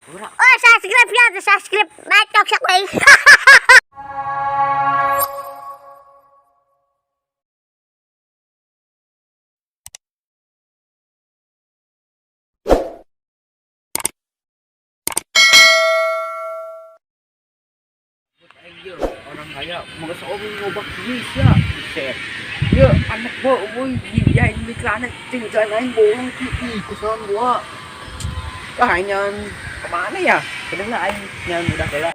Oh, subscribe ya, subscribe. Bacok siya ko eh. Ayo, orang kaya mau seorang ngobak bisa, set. Ya, anak gua, woi, ya ini anak tinggal lain bohong kiki, kesan gua. Hanya kemana ya? Kedengar aing yang udah kalah.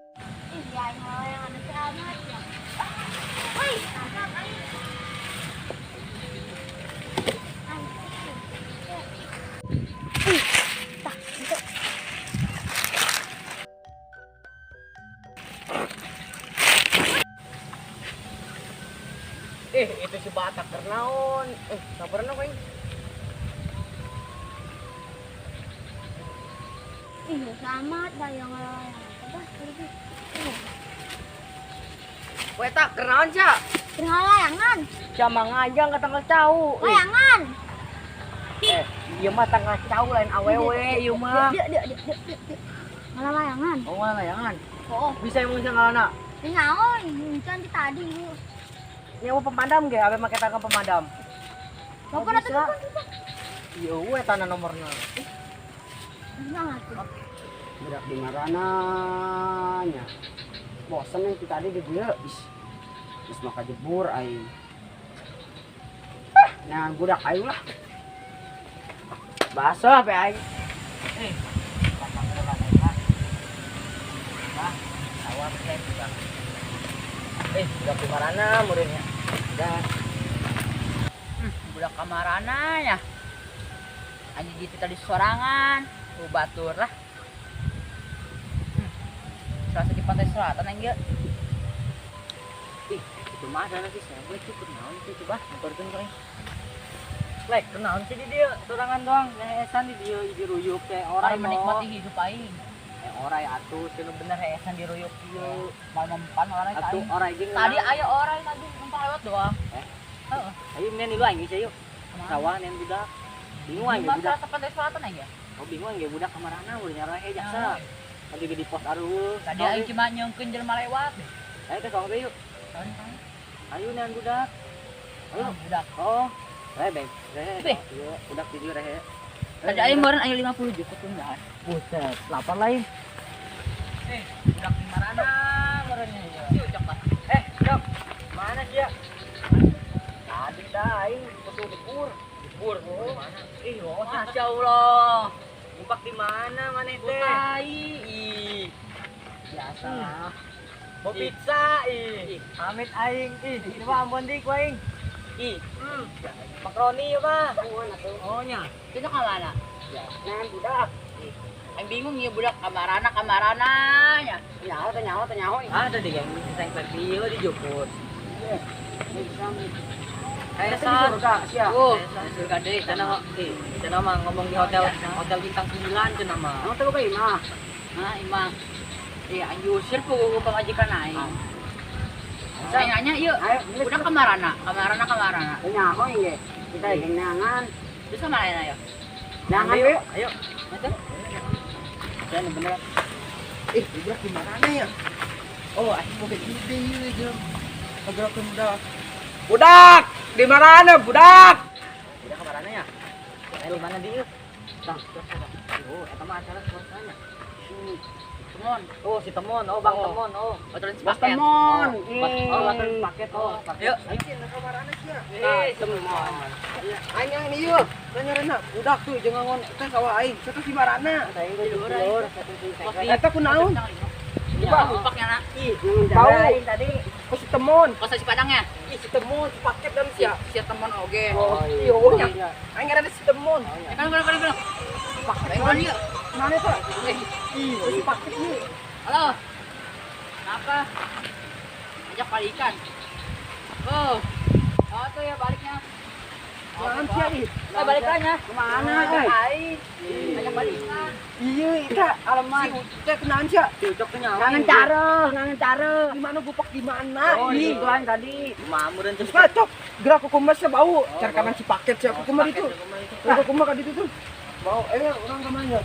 Itu si Batak kernaon. Sabar na kain. Selamat dayang layan. Kowe tak kernaon sia? Tengah layangan. Sia mangajang ka tanggal cau. Layangan. Ieu mah tanggal cau lain awewe ieu mah. Dia. Malah layangan. Oh, malah layangan. Oh, Bisa emang sia ngalana. ini naon? Hujan di tadi. Nyawa pemadam ge, abe make tangga pemadam. Bapak datang bisa. ke Iya, we tanah nomorna. mana? Budak di marananya. Bosan yang tadi di dia. Terus maka jebur aing. Nah, budak aing lah. Baso ape aing. Awak teh juga. Budak di marana muridnya. Udah. Budak kamarana ya. Aja gitu tadi sorangan, batur lah. Serasa di pantai selatan aja. Itu mah ada sih saya gue cukup naon sih coba motorkeun kau. Lek kenaon sih di dia sorangan doang, heesan di dia di ruyuk teh orang menikmati hidup aing. Orang atuh cenah bener heesan di ruyuk ieu. Mau mempan orang Atuh orang jeung tadi aya orang tadi numpang lewat doang. Heeh. ayo nen lu aing geus ayo. Sawah nen budak. Bingung aing Budak budak. ke pantai selatan aja. Oh bingung ge budak kamarana udah nyarahe jaksa. Tadi di pos aruh. Tadi aing cuma nyengkeun jelema lewat. Ayo ke sawah yuk. Ayo nen budak. Ayo Budak. Oh. Beng. Beh. Iya, budak di dieu rehe. Tadi aing meureun aya 50 juta tunjangan. Buset, lapar lain. Budak di marana meureunnya ieu. Cok lah. Dok. Mana dia? Tadi dah aing betul dipur. Dipur mana? Masya Allah. Ngumpak di mana maneh teh? Tai. Biasa. Mau pizza Amit aing. Itu mah ampun dik aing. Makroni ya mah. Oh nya. Itu ka mana? Nan budak. Aing bingung ieu budak kamarana nya. Nyaho. Ada deh yang disang video dijuput. Kayak San. di surga sia. Surga deh, cenah mah ngomong di hotel bintang 9 cenah mah. Anu teh bae mah. Nah, imah. Iya, anjusir ku pamajikan aing. Saya nanya ieu, udah kamarana. Nyaho ge. Kita jeung nangan. Terus kemana ya? Nangan we. Ayo. Mata. Jangan bener. Budak di mana ya? Oh, aing mau gede ieu jeung. Pagerakeun budak. Budak, di mana budak? Udah kamarana ya? Ayo mana dia? Tang. Oh, eta mah acara suasana. Temon. Oh, si Temon. Oh, Bang Temon. Oh, baturan Bang paket. Temon. Baturan paket. Oh, Ayo. ayo. Kamarana sia. Temon. Aing yang di ieu. Tanya budak tuh jeung ngangon teh sawah aing. Eta si marana. Eta kunaon? Coba upaknya nak. Tahu tadi. Oh si Temon. Pas si padangnya. Si Temon si paket dan sia. Si Temon oge. Oh iya. Aing ada si Temon. Kan. Paket dia. Mana tuh? Si paket nih. Halo. Kenapa? Ajak balikan. Oh. Oh tuh ya baliknya. Jangan sia ih. Balikannya. Kemana Aing. Ajak balikan. Iya, itu alamat. Si teh kenaan sia. Cocok nyawa. Ngangen cara. Di mana bupak di mana? Oh, itu kan tadi. Mamuran terus. Cocok. Gerak kukumah sia bau. Cara kanan si paket sia kukumah itu. Kukumah kan itu tuh. Bau. Orang kemana?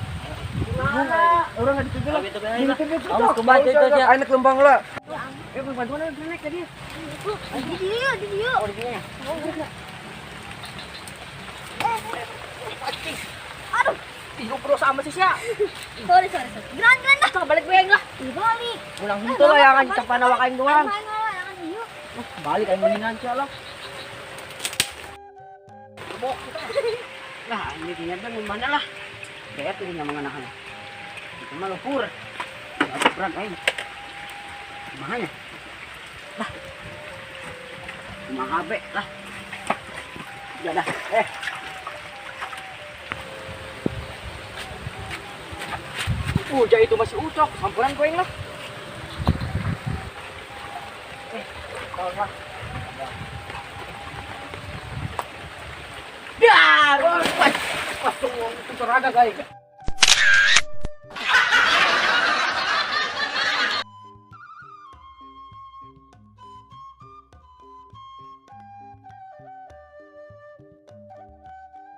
Mana? Orang nggak ditutup. Tapi itu kan. Ditutup. Awas kembali itu aja. Anak lembang lah. Bantuan aja naik tadi. Di dia. Oh, di sini ya. Aduh. Ih, bro sama sih ya. Sorry. Geran dah. Coba balik gue enggak. Balik. Ulang itu lah yang capan awak kain doang. Jangan yuk. Balik kain mendingan aja lah. Nah, ini ternyata gimana lah. Kayak tuh yang anak-anak. Itu mah lumpur. Enggak berat kain. Mahanya. Lah. Mahal be lah. Ya dah. Jadi itu masih ucok, sampuran koin lah. Tahu lah. Dah, pas tuh, tuh serada guys.